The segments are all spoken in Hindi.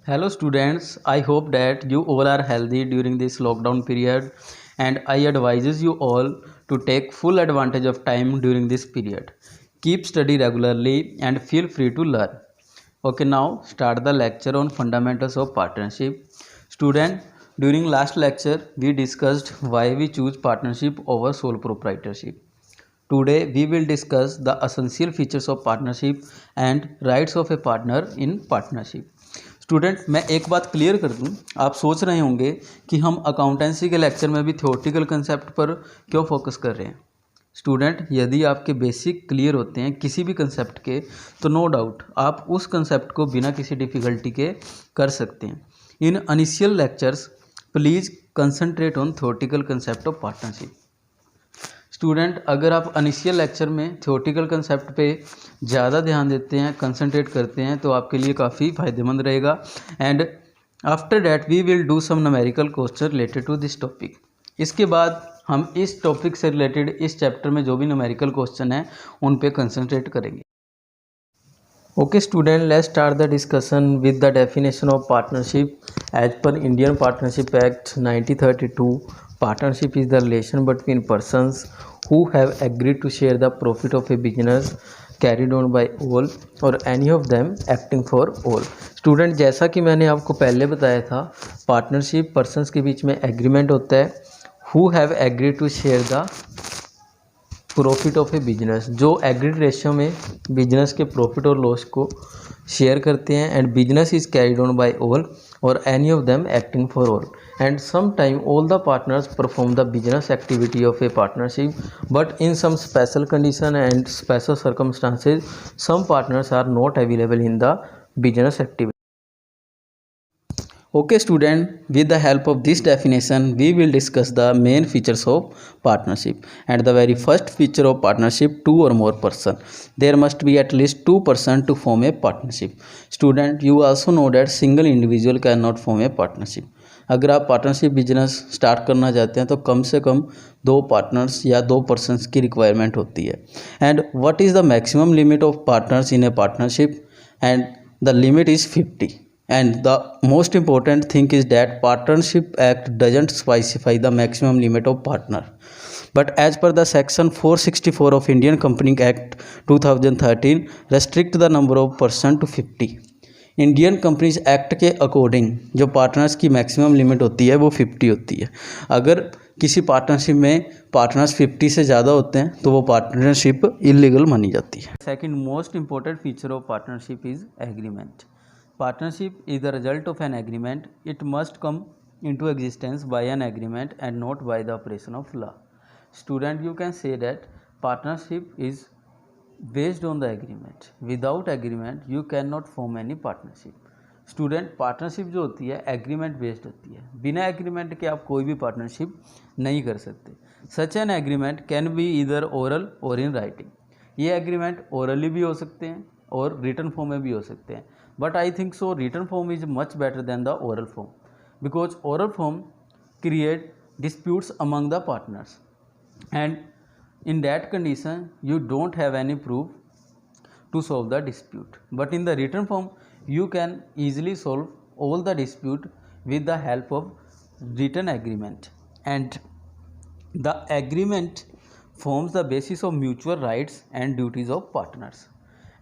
Hello students, I hope that you all are healthy during this lockdown period and I advise you all to take full advantage of time during this period. Keep study regularly and feel free to learn. Okay, now start the lecture on fundamentals of partnership. Student, during last lecture we discussed why we choose partnership over sole proprietorship. Today we will discuss the essential features of partnership and rights of a partner in partnership. Student मैं एक बात क्लियर कर दूं, आप सोच रहे होंगे कि हम अकाउंटेंसी के लेक्चर में भी थ्योरेटिकल कंसेप्ट पर क्यों फोकस कर रहे हैं। स्टूडेंट, यदि आपके बेसिक क्लियर होते हैं किसी भी कंसेप्ट के तो नो डाउट आप उस कंसेप्ट को बिना किसी डिफ़िकल्टी के कर सकते हैं। In initial lectures please concentrate on theoretical concept of partnership. Student, अगर आप इनिशियल लेक्चर में थ्योरेटिकल कंसेप्ट पे ज़्यादा ध्यान देते हैं, कंसंट्रेट करते हैं तो आपके लिए काफ़ी फ़ायदेमंद रहेगा। And after that we will do some numerical question related to this topic. इसके बाद हम इस टॉपिक से रिलेटेड इस चैप्टर में जो भी न्यूमेरिकल क्वेश्चन हैं उन पे कंसंट्रेट करेंगे। Okay student, let's start the discussion with the definition of partnership as per Indian partnership act 1932। Partnership is the relation between persons who have agreed to share the profit of a business carried on by all or any of them acting for all। Student, जैसा कि मैंने आपको पहले बताया था, पार्टनरशिप पर्सन्स के बीच में एग्रीमेंट होता है who have agreed to share the profit of a business, जो एग्रीड रेशियो में बिजनेस के प्रॉफिट और लॉस को शेयर करते हैं। And business is carried on by all or any of them acting for all and some time all the partners perform the business activity of a partnership but in some special condition and special circumstances some partners are not available in the business activity. Okay student, with the help of this definition we will discuss the main features of partnership. And the very first feature of partnership, two or more person. There must be at least two person to form a partnership. Student, you also know that single individual cannot form a partnership. अगर आप पार्टनरशिप बिजनेस स्टार्ट करना चाहते हैं तो कम से कम दो पार्टनर्स या दो पर्सनस की रिक्वायरमेंट होती है। And what is the maximum limit of partners in A partnership? And the limit is 50। And the most important thing is that Partnership Act doesn't specify the maximum limit of partner, but as per the section 464 of Indian Company Act 2013 restrict the number of person to 50। Indian companies act के अकॉर्डिंग जो पार्टनर्स की मैक्सिमम लिमिट होती है वो 50 होती है। अगर किसी पार्टनरशिप में पार्टनर्स 50 से ज़्यादा होते हैं तो वो पार्टनरशिप इलीगल मानी जाती है। Second most important feature of partnership is agreement. Partnership is the result of an agreement. It must come into existence by an agreement and not by the operation of law. Student, you can say that partnership is based on the agreement. Without agreement, you cannot form any partnership. Student, partnership जो होती है एग्रीमेंट बेस्ड होती है। बिना एग्रीमेंट के आप कोई भी पार्टनरशिप नहीं कर सकते। Such an agreement can be either oral और इन राइटिंग। ये एग्रीमेंट ओरली भी हो सकते हैं और रिटन फॉर्म में भी हो सकते हैं, but I think so written form is much better than the oral form because oral form create disputes among the partners and in that condition you don't have any proof to solve the dispute, but in the written form you can easily solve all the dispute with the help of written agreement, and the agreement forms the basis of mutual rights and duties of partners.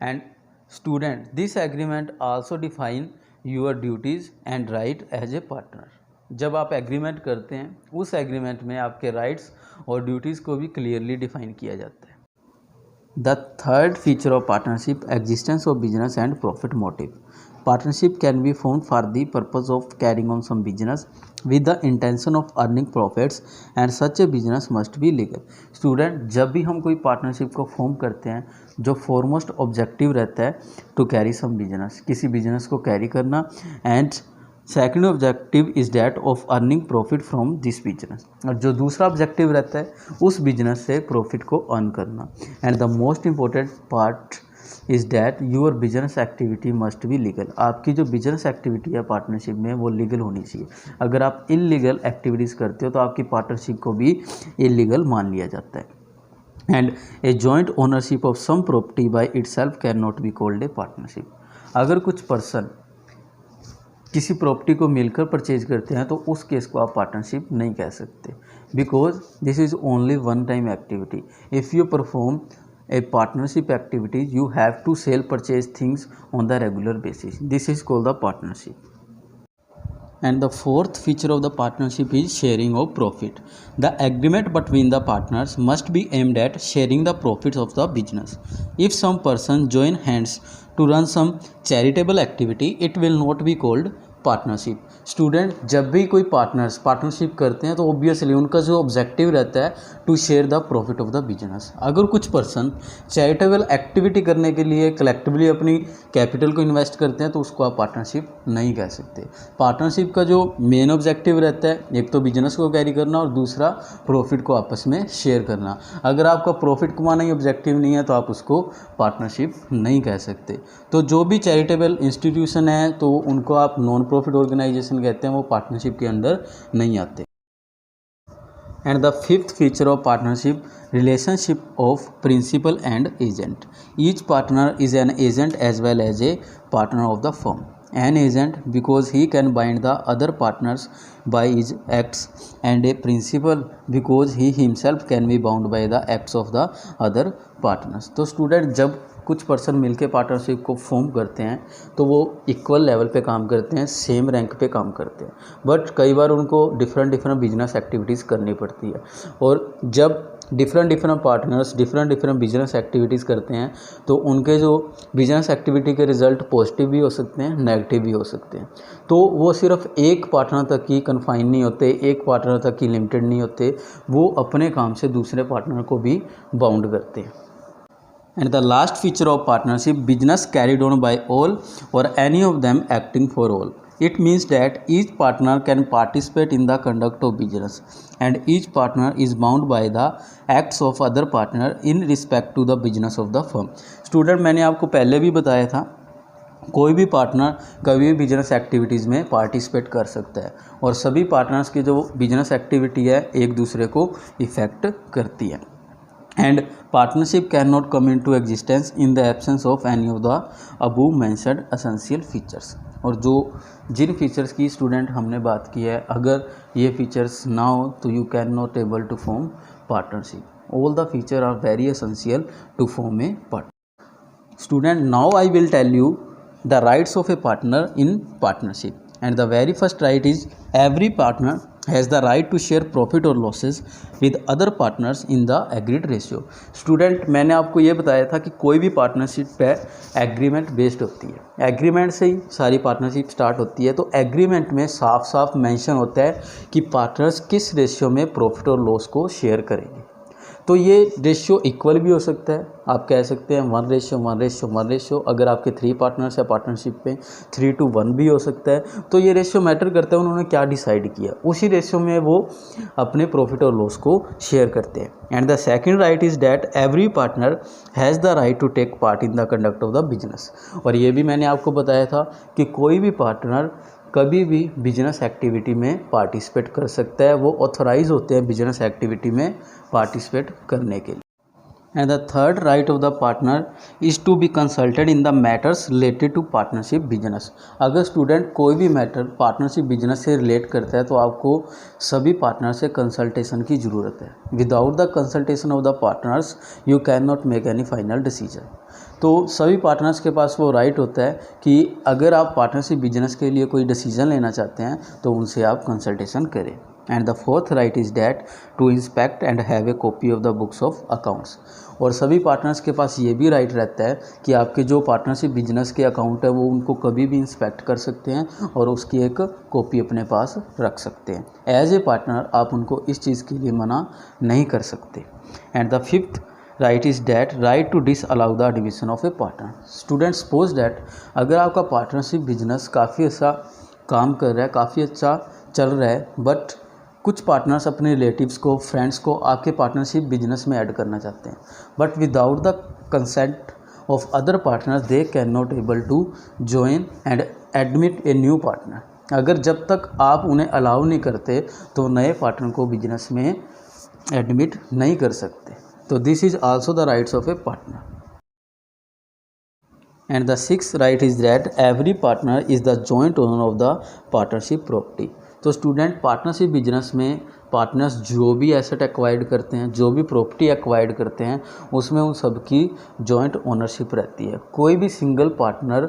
And student, this agreement also define your duties and right as a partner। जब आप एग्रीमेंट करते हैं उस एग्रीमेंट में आपके राइट्स और ड्यूटीज़ को भी क्लियरली डिफाइन किया जाता है। The third feature of partnership, existence of business and profit motive. Partnership can be form for the purpose of carrying on some business with the intention of earning profits and such a business must be legal. Student, जब भी हम कोई पार्टनरशिप को फॉर्म करते हैं जो फॉरमोस्ट ऑब्जेक्टिव रहता है टू कैरी सम बिजनेस, किसी बिजनेस को कैरी करना, and second objective is that of earning profit from this business, और जो दूसरा ऑब्जेक्टिव रहता है उस बिजनेस से प्रॉफिट को अर्न करना। And the most important part is that your business activity must be legal. आपकी जो बिजनेस एक्टिविटी है पार्टनरशिप में वो लीगल होनी चाहिए। अगर आप इलीगल एक्टिविटीज़ करते हो तो आपकी पार्टनरशिप को भी इलीगल मान लिया जाता है। And a joint ownership of sum property by itself can not be called a partnership. अगर कुछ पर्सन किसी प्रॉपर्टी को मिलकर परचेज करते हैं तो उस केस को आप पार्टनरशिप नहीं कह सकते, because this is only one time activity. If you perform a partnership activity you have to sell purchase things on the regular basis. This is called the partnership. And the fourth feature of the partnership is sharing of profit. The agreement between the partners must be aimed at sharing the profits of the business. If some person join hands to run some charitable activity, it will not be called partnership. Student जब भी कोई पार्टनरशिप करते हैं तो ऑब्वियसली उनका जो ऑब्जेक्टिव रहता है to share the profit of the business. अगर कुछ पर्सन चैरिटेबल एक्टिविटी करने के लिए कलेक्टिवली अपनी कैपिटल को इन्वेस्ट करते हैं तो उसको आप पार्टनरशिप नहीं कह सकते। पार्टनरशिप का जो मेन ऑब्जेक्टिव रहता है एक तो बिजनेस को कैरी करना और दूसरा प्रॉफिट को आपस में शेयर करना। अगर आपका प्रॉफिट कमाना ही ऑब्जेक्टिव नहीं है तो आप उसको पार्टनरशिप नहीं कह सकते। तो जो भी चैरिटेबल इंस्टीट्यूशन है तो उनको आप नॉन प्रॉफिट ऑर्गेनाइजेशन कहते हैं, वो पार्टनरशिप के अंडर नहीं आते। And the fifth feature of partnership, relationship of principal and agent. Each partner is an agent as well as a partner of the firm. An agent because he can bind the other partners by his acts, and a principal because he himself can be bound by the acts of the other partners. तो स्टूडेंट जब कुछ पर्सन मिलके पार्टनरशिप को फॉर्म करते हैं तो वो इक्वल लेवल पे काम करते हैं, सेम रैंक पे काम करते हैं, बट कई बार उनको डिफरेंट बिजनेस एक्टिविटीज़ करनी पड़ती है। और जब different partners different business activities करते हैं तो उनके जो बिजनेस एक्टिविटी के रिजल्ट पॉजिटिव भी हो सकते हैं, नेगेटिव भी हो सकते हैं। तो वो सिर्फ एक पार्टनर तक ही कन्फाइन नहीं होते, एक पार्टनर तक ही लिमिटेड नहीं होते, वो अपने काम से दूसरे पार्टनर को भी बाउंड करते हैं। And the last feature of partnership, business carried on by all or any of them acting for all. It means that each partner can participate in the conduct of business and each partner is bound by the acts of other partner in respect to the business of the firm. Student मैंने आपको पहले भी बताया था कोई भी पार्टनर कभी भी बिजनेस एक्टिविटीज़ में पार्टिसिपेट कर सकता है और सभी पार्टनर्स की जो बिजनेस एक्टिविटी है एक दूसरे को इफ़ेक्ट करती है। And partnership can not come into existence in the absence of any of the above mentioned essential features. और जो जिन फीचर्स की स्टूडेंट हमने बात की है, अगर ये फीचर्स ना हो तो you can not able to form partnership. All the feature are very essential to form a partner. Student now I will tell you the rights of a partner in partnership. And the very first right is every partner has the right to share profit or losses with other partners in the agreed ratio. Student मैंने आपको ये बताया था कि कोई भी पार्टनरशिप पे एग्रीमेंट बेस्ड होती है, एग्रीमेंट से ही सारी पार्टनरशिप स्टार्ट होती है। तो एग्रीमेंट में साफ साफ मेंशन होता है कि पार्टनर्स किस रेशियो में प्रॉफिट और लॉस को शेयर करेंगे। तो ये रेशियो इक्वल भी हो सकता है, आप कह सकते हैं 1:1:1:1। अगर आपके 3 पार्टनर्स है पार्टनरशिप में 3:1 भी हो सकता है। तो ये रेशियो मैटर करता है उन्होंने क्या डिसाइड किया, उसी रेशियो में वो अपने प्रॉफिट और लॉस को शेयर करते हैं। And the second right is that every partner has the right to take part in the conduct of the business. और ये भी मैंने आपको बताया था कि कोई भी पार्टनर कभी भी बिजनेस एक्टिविटी में पार्टिसिपेट कर सकता है, वो ऑथराइज होते हैं बिजनेस एक्टिविटी में पार्टिसिपेट करने के लिए। And the third right of the partner is to be consulted in the matters related to partnership business. अगर स्टूडेंट कोई भी मैटर पार्टनरशिप बिजनेस से रिलेट करता है तो आपको सभी पार्टनर से कंसल्टेशन की ज़रूरत है। Without the consultation of the partners you can not make any final decision. तो सभी पार्टनर्स के पास वो राइट होता है कि अगर आप पार्टनरशिप बिजनेस के लिए कोई डिसीजन लेना चाहते हैं तो उनसे आप कंसल्टेशन करें। And the fourth right is that to inspect and have a copy of the books of accounts. और सभी पार्टनर्स के पास ये भी राइट रहता है कि आपके जो पार्टनरशिप बिजनेस के अकाउंट है वो उनको कभी भी इंस्पेक्ट कर सकते हैं और उसकी एक कॉपी अपने पास रख सकते हैं। एज ए पार्टनर आप उनको इस चीज़ के लिए मना नहीं कर सकते। And the fifth right is that right to disallow the division of a partner. Student suppose that अगर आपका पार्टनरशिप बिजनेस काफ़ी अच्छा काम कर रहा है, काफ़ी अच्छा चल रहा है, बट कुछ पार्टनर्स अपने रिलेटिव्स को, फ्रेंड्स को आपके पार्टनरशिप बिजनेस में ऐड करना चाहते हैं, but without the consent of other partners they can not able to join and admit a new partner. अगर जब तक आप उन्हें अलाउ नहीं करते तो नए पार्टनर को बिजनेस में एडमिट नहीं कर सकते। तो this is also the rights of a partner. And the six right is that every partner is the joint owner of the partnership property. तो स्टूडेंट पार्टनरशिप बिजनेस में पार्टनर्स जो भी एसेट एक्वायर्ड करते हैं, जो भी प्रॉपर्टी एक्वायर्ड करते हैं, उसमें उन सब की जॉइंट ओनरशिप रहती है। कोई भी सिंगल पार्टनर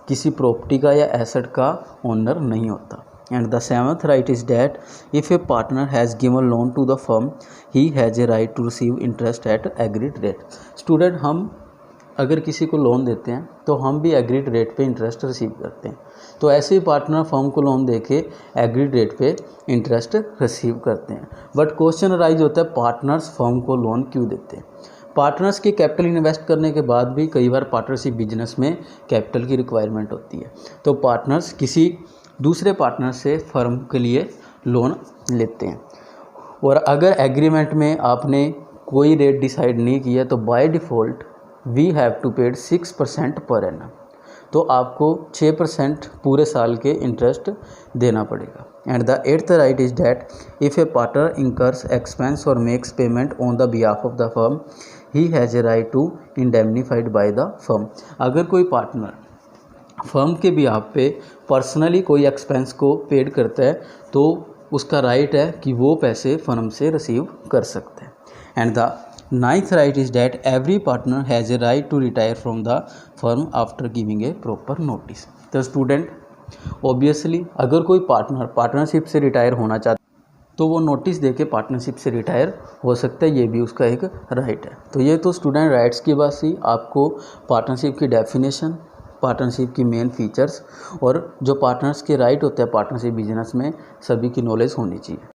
किसी प्रॉपर्टी का या एसेट का ओनर नहीं होता। And the seventh right is that if a partner has given loan to the firm he has a right to receive interest at agreed rate. Student हम अगर किसी को लोन देते हैं तो हम भी एग्रीड रेट पे इंटरेस्ट रिसीव करते हैं। तो ऐसे ही पार्टनर फर्म को लोन देके एग्रीड रेट पे इंटरेस्ट रिसीव करते हैं। बट क्वेश्चन अराइज होता है पार्टनर्स फर्म को लोन क्यों देते हैं। पार्टनर्स के कैपिटल इन्वेस्ट करने के बाद भी कई बार पार्टनरशिप बिजनेस में कैपिटल की रिक्वायरमेंट होती है, तो पार्टनर्स किसी दूसरे पार्टनर से फर्म के लिए लोन लेते हैं। और अगर एग्रीमेंट में आपने कोई रेट डिसाइड नहीं किया तो by default we have to paid 6% per annum, तो आपको 6% पूरे साल के इंटरेस्ट देना पड़ेगा। And the eighth right is that if a partner incurs expense or makes payment on the behalf of the firm he has a right to indemnified by the firm. अगर कोई पार्टनर फर्म के बिहाफ पे पर्सनली कोई एक्सपेंस को पेड करता है तो उसका राइट है कि वो पैसे फर्म से रिसीव कर सकते हैं। And the ninth right is that every partner has a right to retire from the firm after giving a proper notice. तो स्टूडेंट ऑब्वियसली अगर कोई पार्टनर पार्टनरशिप से रिटायर होना चाहता तो वो नोटिस देके पार्टनरशिप से रिटायर हो सकता है, ये भी उसका एक राइट है। तो ये तो स्टूडेंट राइट्स की बात थी। आपको पार्टनरशिप की डेफिनेशन, पार्टनरशिप की मेन फीचर्स और जो पार्टनर्स के राइट होते हैं पार्टनरशिप बिजनेस में, सभी की नॉलेज होनी चाहिए।